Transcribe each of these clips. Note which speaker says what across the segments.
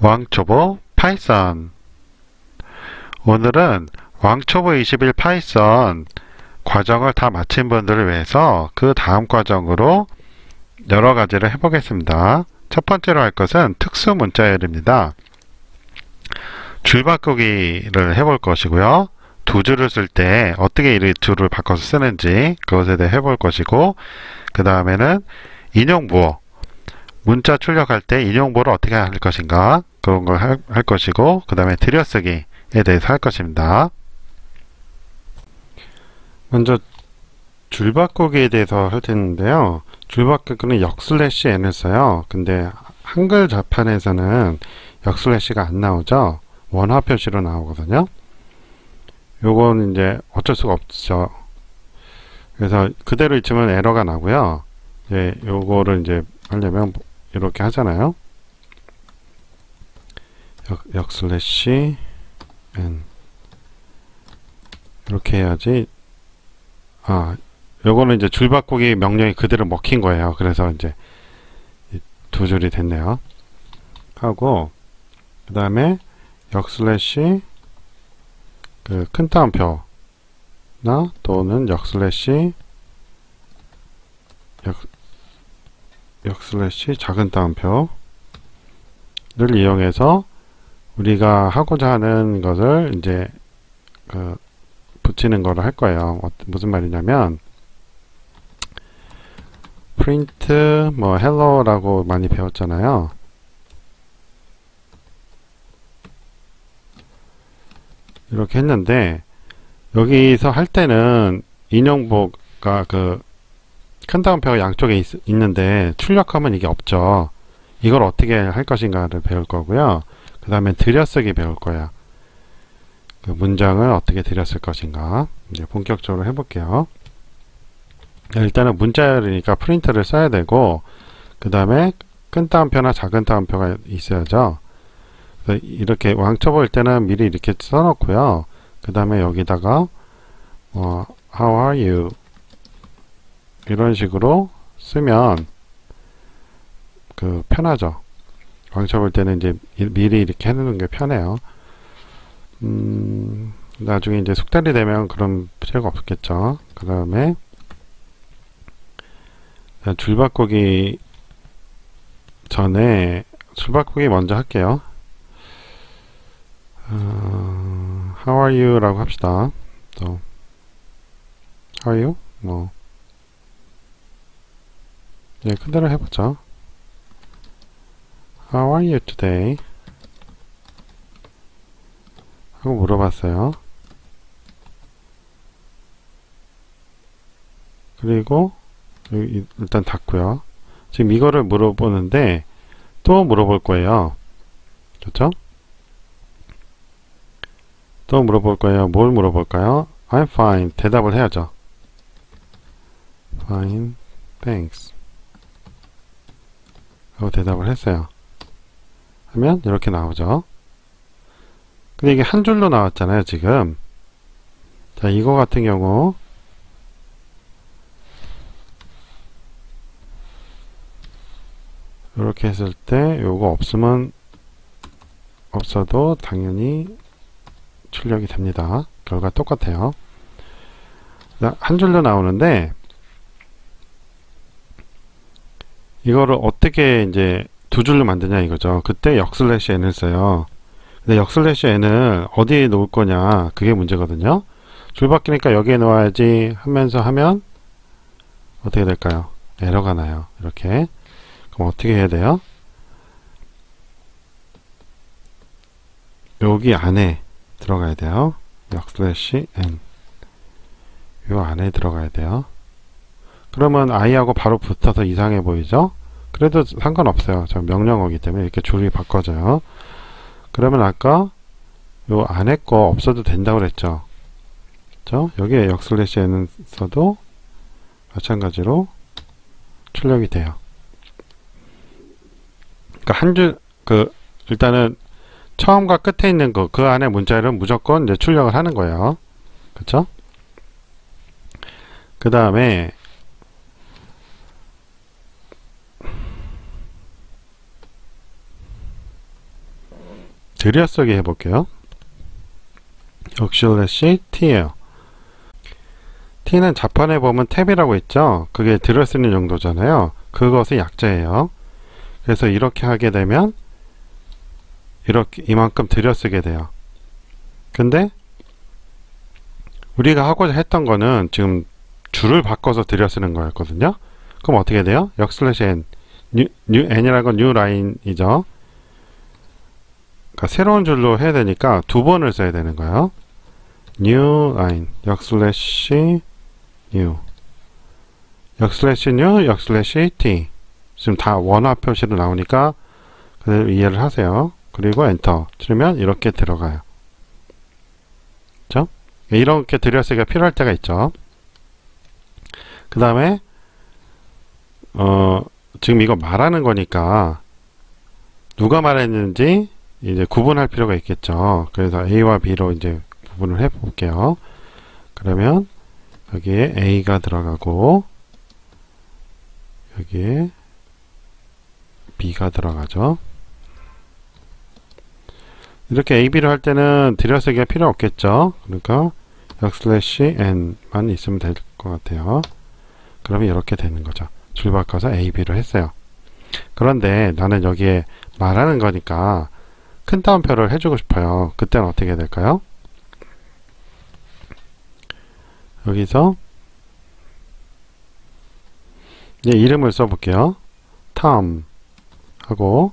Speaker 1: 왕초보 파이썬. 오늘은 왕초보 21 파이썬 과정을 다 마친 분들을 위해서 그 다음 과정으로 여러 가지를 해보겠습니다. 첫 번째로 할 것은 특수 문자열입니다. 줄 바꾸기를 해볼 것이고요. 두 줄을 쓸 때 어떻게 이 줄을 바꿔서 쓰는지 그것에 대해 해볼 것이고, 그 다음에는 인용부호, 문자 출력할 때 인용부호를 어떻게 할 것인가 그런 걸 할 것이고, 그 다음에 들여쓰기에 대해서 할 것입니다. 먼저 줄 바꾸기에 대해서 할 텐데요. 줄 바꾸기는 역슬래시 n을 써요. 근데 한글 자판에서는 역슬래시가 안 나오죠. 원화 표시로 나오거든요. 요건 이제 어쩔 수가 없죠. 그래서 그대로 있으면 에러가 나고요. 이제 요거를 이제 하려면 이렇게 하잖아요. 역슬래시 n 이렇게 해야지. 요거는 이제 줄 바꾸기 명령이 그대로 먹힌 거예요. 그래서 이제 두 줄이 됐네요. 하고 그 다음에 역슬래시 그 큰 따옴표나 또는 역슬래시 작은 따옴표를 이용해서 우리가 하고자 하는 것을 이제 붙이는 거를 할 거예요. 무슨 말이냐면 print 뭐 hello라고 많이 배웠잖아요. 이렇게 했는데 여기서 할 때는 인용부호가 그 큰 따옴표가 양쪽에 있는데 출력하면 이게 없죠. 이걸 어떻게 할 것인가를 배울 거고요. 그 다음에 들여쓰기 배울 거예요. 그 문장을 어떻게 들여쓸 것인가 이제 본격적으로 해볼게요. 일단은 문자열이니까 프린트를 써야 되고, 그 다음에 큰 따옴표나 작은 따옴표가 있어야죠. 그래서 이렇게 왕초보일 때는 미리 이렇게 써놓고요. 그 다음에 여기다가 How are you? 이런 식으로 쓰면 편하죠. 왕초보일 때는 이제 미리 이렇게 해놓는 게 편해요. 나중에 이제 숙달이 되면 그런 필요가 없겠죠. 그 다음에 줄 바꾸기 전에 줄 바꾸기 먼저 할게요. How are you? 라고 합시다. 또 How are you? 그대로 해보죠. How are you today? 하고 물어봤어요. 그리고 일단 닫고요. 지금 이거를 물어보는데 또 물어볼 거예요. 그렇죠? 또 물어볼 거예요. 뭘 물어볼까요? I'm fine. 대답을 해야죠. Fine. Thanks. 하고 대답을 했어요. 하면 이렇게 나오죠. 근데 이게 한 줄로 나왔잖아요, 지금. 자, 이거 같은 경우 이렇게 했을 때 요거 없어도 당연히 출력이 됩니다. 결과 똑같아요. 한 줄로 나오는데 이거를 어떻게 이제 두 줄로 만드냐 이거죠. 그때 역슬래시 n을 써요. 근데 역슬래시 n을 어디에 놓을 거냐 그게 문제거든요. 줄 바뀌니까 여기에 놓아야지 하면서 하면 어떻게 될까요? 에러가 나요. 이렇게. 그럼 어떻게 해야 돼요? 여기 안에 들어가야 돼요. 역슬래시 n 요 안에 들어가야 돼요. 그러면 i하고 바로 붙어서 이상해 보이죠? 그래도 상관없어요. 저 명령어기 때문에 이렇게 줄이 바꿔져요. 그러면 아까 요 안에 거 없어도 된다고 그랬죠? 그렇죠? 여기에 역슬래시 n은 써도 마찬가지로 출력이 돼요. 그러니까 한 줄 일단은 처음과 끝에 있는 그 안에 문자열은 무조건 이제 출력을 하는 거예요. 그렇죠? 그 다음에 들여쓰기 해볼게요. 역슬래시 t예요. t는 자판에 보면 탭이라고 있죠. 그게 들여쓰는 용도잖아요. 그것의 약자예요. 그래서 이렇게 하게 되면 이렇게 이만큼 들여쓰게 돼요. 근데 우리가 하고자 했던 거는 지금 줄을 바꿔서 들여쓰는 거였거든요. 그럼 어떻게 돼요? 역슬래시 n, n이라는 건 new line이죠. 그러니까 새로운 줄로 해야 되니까 두 번을 써야 되는 거예요. new line, 역슬래시 new, 역슬래시 new, 역슬래시 t. 지금 다 원화 표시로 나오니까 그대로 이해를 하세요. 그리고 엔터 치면 이렇게 들어가요. 그렇죠? 이렇게 들여쓰기가 필요할 때가 있죠. 그 다음에 지금 이거 말하는 거니까 누가 말했는지 이제 구분할 필요가 있겠죠. 그래서 A와 B로 이제 구분을 해 볼게요. 그러면 여기에 A가 들어가고 여기에 B가 들어가죠. 이렇게 A, B를 할 때는 들여쓰기가 필요 없겠죠. 그러니까 역슬래시 n만 있으면 될 것 같아요. 그러면 이렇게 되는 거죠. 줄 바꿔서 A, B를 했어요. 그런데 나는 여기에 말하는 거니까 큰 따옴표를 해주고 싶어요. 그때는 어떻게 해야 될까요? 여기서 이제 이름을 써볼게요. Tom 하고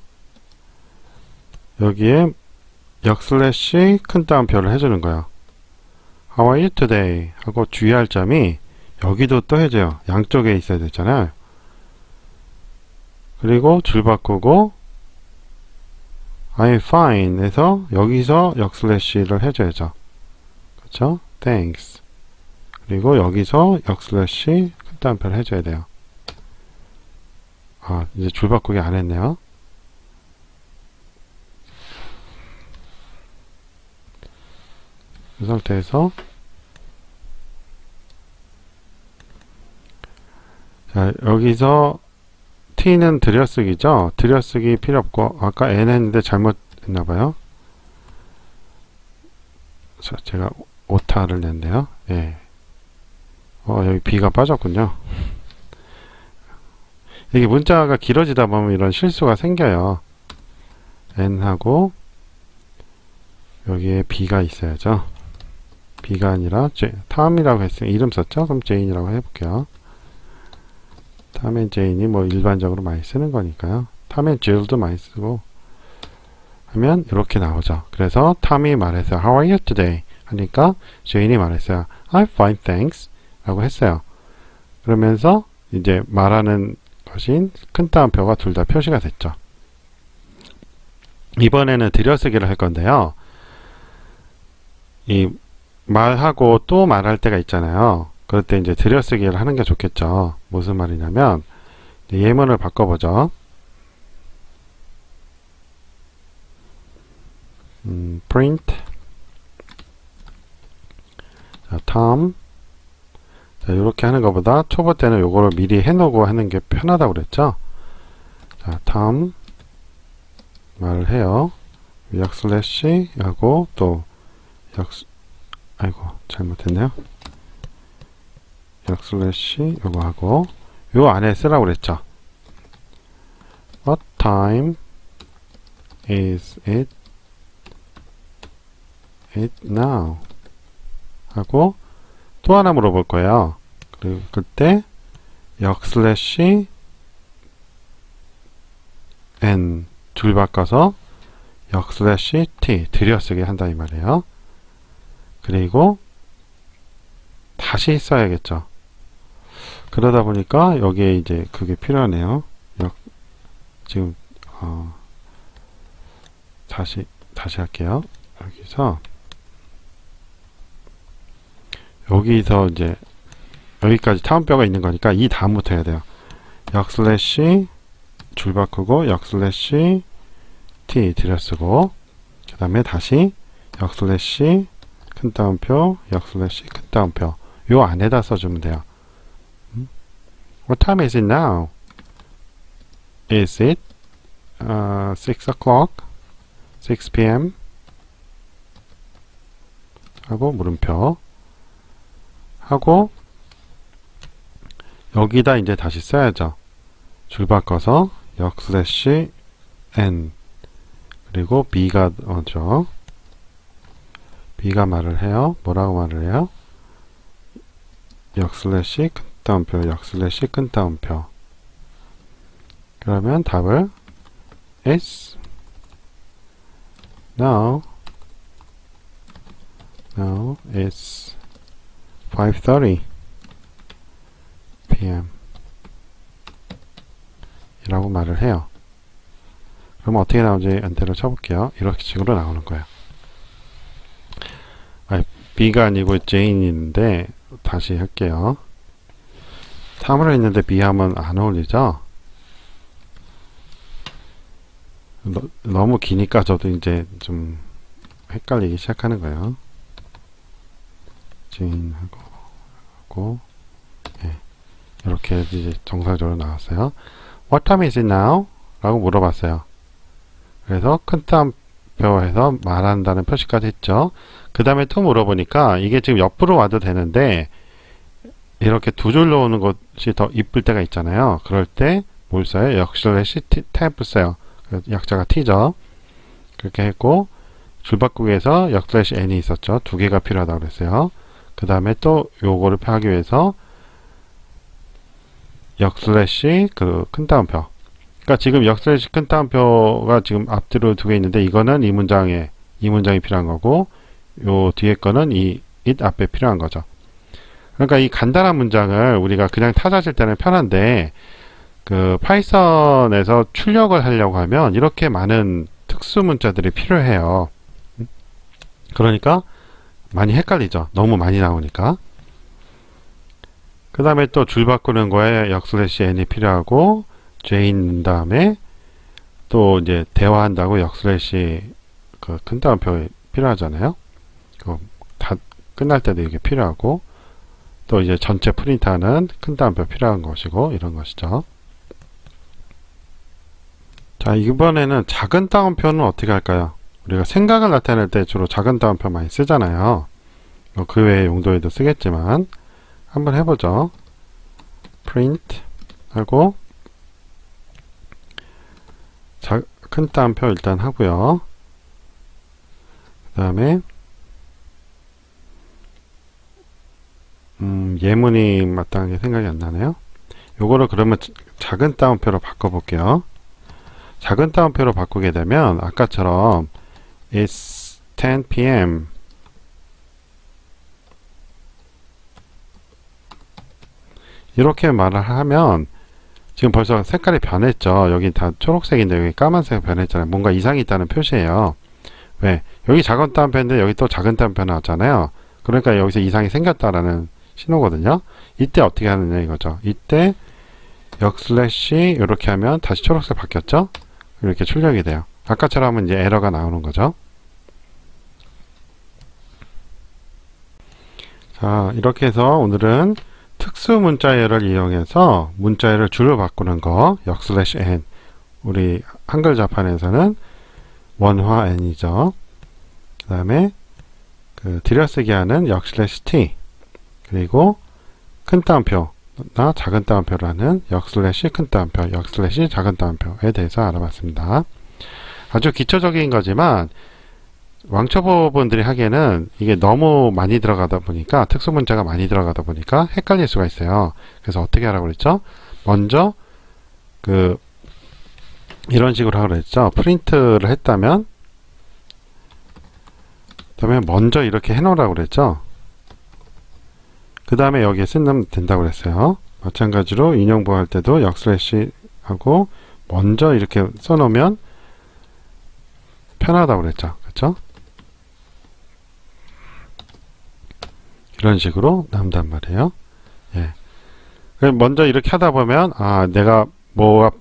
Speaker 1: 여기에 역슬래시 큰 따옴표를 해주는 거예요. How are you today? 하고 주의할 점이 여기도 또 해줘요. 양쪽에 있어야 되잖아요. 그리고 줄 바꾸고 I'm fine 해서 여기서 역슬래시를 해줘야죠. 그렇죠? Thanks. 그리고 여기서 역슬래시 큰 따옴표를 해줘야 돼요. 아, 이제 줄 바꾸기 안 했네요. 이 상태에서 자, 여기서 t는 들여쓰기죠. 들여쓰기 필요 없고 아까 n 했는데 잘못했나봐요. 제가 오타를 냈네요. 예. 여기 b가 빠졌군요. 이게 문자가 길어지다 보면 이런 실수가 생겨요. n하고 여기에 b가 있어야죠. b가 아니라 탐이라고 했으니 이름 썼죠? 그럼 제인이라고 해볼게요. 탐 앤 제인이 뭐 일반적으로 많이 쓰는 거니까요. 탐 앤 질도 많이 쓰고 하면 이렇게 나오죠. 그래서 탐이 말했어요. How are you today? 하니까 제인이 말했어요. I'm fine, thanks. 라고 했어요. 그러면서 이제 말하는 것인 큰 따옴표가 둘 다 표시가 됐죠. 이번에는 들여쓰기를 할 건데요. 이 말하고 또 말할 때가 있잖아요. 그럴 때 이제 들여쓰기를 하는 게 좋겠죠. 무슨 말이냐면 예문을 바꿔보죠. print 자, Tom 자, 이렇게 하는 것보다 초보 때는 요거를 미리 해놓고 하는 게 편하다고 그랬죠. 자, Tom 말을 해요. 역슬래시 하고 또 아이고 잘못했네요. 역슬래시 요거 하고 요 안에 쓰라고 그랬죠. What time is it now? 하고 또 하나 물어볼 거예요. 그리고 그때 역슬래시 n 줄 바꿔서 역슬래시 t 들여쓰기 한다 이 말이에요. 그리고 다시 써야겠죠. 그러다 보니까 여기에 이제 그게 필요하네요. 지금 다시 할게요. 여기서 이제 여기까지 타운뼈가 있는 거니까 이 다음부터 해야 돼요. 역슬래시 줄 바꾸고 역슬래시 t 들여쓰고 그 다음에 다시 역슬래시 큰 따옴표 역슬래시 큰 따옴표 요 안에다 써주면 돼요. What time is it now? Is it 6 o'clock? 6 p.m. 하고 물음표 하고 여기다 이제 다시 써야죠. 줄 바꿔서 역 슬래시 n 그리고 b가 오죠. b가 말을 해요. 뭐라고 말을 해요? 역 슬래시 큰 따옴표 역 슬래시 큰 따옴표. 그러면 답을 is now it's 5:30 p.m. 이라고 말을 해요. 그럼 어떻게 나오는지 엔터를 쳐볼게요. 이렇게 식으로 나오는 거예요. B가 아니고 Jane인데 다시 할게요. 3으로 있는데 B 하면 안 어울리죠? 너무 기니까 저도 이제 좀 헷갈리기 시작하는 거예요. Jane 하고 예. 이렇게 이제 정상적으로 나왔어요. What time is it now? 라고 물어봤어요. 그래서 큰 따옴표에서 말한다는 표시까지 했죠. 그 다음에 또 물어보니까 이게 지금 옆으로 와도 되는데 이렇게 두 줄로 오는 것이 더 이쁠 때가 있잖아요. 그럴 때 뭘 써요? 역슬래시 탭을 써요. 약자가 t죠. 그렇게 했고 줄 바꾸기에서 역슬래시 n이 있었죠. 두 개가 필요하다고 그랬어요. 그 다음에 또 요거를 하기 위해서 역슬래시 그 큰 따옴표. 그러니까 지금 역슬래시 큰 따옴표가 지금 앞뒤로 두 개 있는데 이거는 이 문장이 필요한 거고 요 뒤에 거는 이 it 앞에 필요한 거죠. 그러니까 이 간단한 문장을 우리가 그냥 타자질 때는 편한데 그 파이썬에서 출력을 하려고 하면 이렇게 많은 특수 문자들이 필요해요. 그러니까 많이 헷갈리죠. 너무 많이 나오니까. 그 다음에 또 줄 바꾸는 거에 역슬래시 n이 필요하고 Jane 다음에 또 이제 대화한다고 역슬래시 그 큰 따옴표 필요하잖아요. 다 끝날 때도 이게 필요하고 또 이제 전체 프린트하는 큰 따옴표 필요한 것이고 이런 것이죠. 자, 이번에는 작은 따옴표는 어떻게 할까요? 우리가 생각을 나타낼 때 주로 작은 따옴표 많이 쓰잖아요. 그 외의 용도에도 쓰겠지만 한번 해보죠. print 하고 큰 따옴표 일단 하고요. 그 다음에 예문이 마땅하게 생각이 안 나네요. 요거를 그러면 작은 따옴표로 바꿔볼게요. 작은 따옴표로 바꾸게 되면 아까처럼 It's 10 p.m. 이렇게 말을 하면 지금 벌써 색깔이 변했죠. 여기 다 초록색인데 여기 까만색 변했잖아요. 뭔가 이상이 있다는 표시예요. 왜? 여기 작은 따옴표인데 여기 또 작은 따옴표 나왔잖아요. 그러니까 여기서 이상이 생겼다라는 신호거든요. 이때 어떻게 하느냐 이거죠. 이때 역슬래시 이렇게 하면 다시 초록색 바뀌었죠. 이렇게 출력이 돼요. 아까처럼 하면 이제 에러가 나오는 거죠. 자, 이렇게 해서 오늘은 특수 문자열을 이용해서 문자열을 줄로 바꾸는 거 역슬래시 n, 우리 한글 자판에서는 원화 n이죠. 그 다음에 그 들여쓰기 하는 역슬래시 t, 그리고 큰 따옴표나 작은 따옴표라는 역슬래시 큰 따옴표, 역슬래시 작은 따옴표에 대해서 알아봤습니다. 아주 기초적인 거지만 왕초보분들이 하기에는 이게 너무 많이 들어가다 보니까 특수 문자가 많이 들어가다 보니까 헷갈릴 수가 있어요. 그래서 어떻게 하라고 그랬죠? 먼저 그 이런 식으로 하라고 그랬죠. 프린트를 했다면 그다음에 먼저 이렇게 해놓으라고 그랬죠. 그 다음에 여기에 쓰면 된다고 그랬어요. 마찬가지로 인용 보호할 때도 역슬래시 하고 먼저 이렇게 써놓으면 편하다고 그랬죠. 그렇죠? 이런 식으로 나온단 말이에요. 예. 먼저 이렇게 하다 보면 내가 뭐가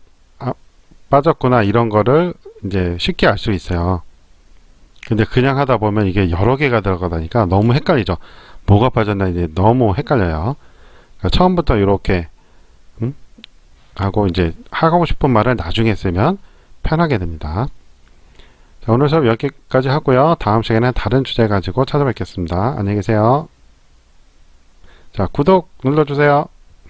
Speaker 1: 빠졌구나 이런 거를 이제 쉽게 알 수 있어요. 근데 그냥 하다 보면 이게 여러 개가 들어가다니까 너무 헷갈리죠. 뭐가 빠졌나 이제 너무 헷갈려요. 그러니까 처음부터 이렇게 하고 이제 하고 싶은 말을 나중에 쓰면 편하게 됩니다. 자, 오늘 수업 여기까지 하고요. 다음 시간에 다른 주제 가지고 찾아뵙겠습니다. 안녕히 계세요. 자, 구독 눌러주세요.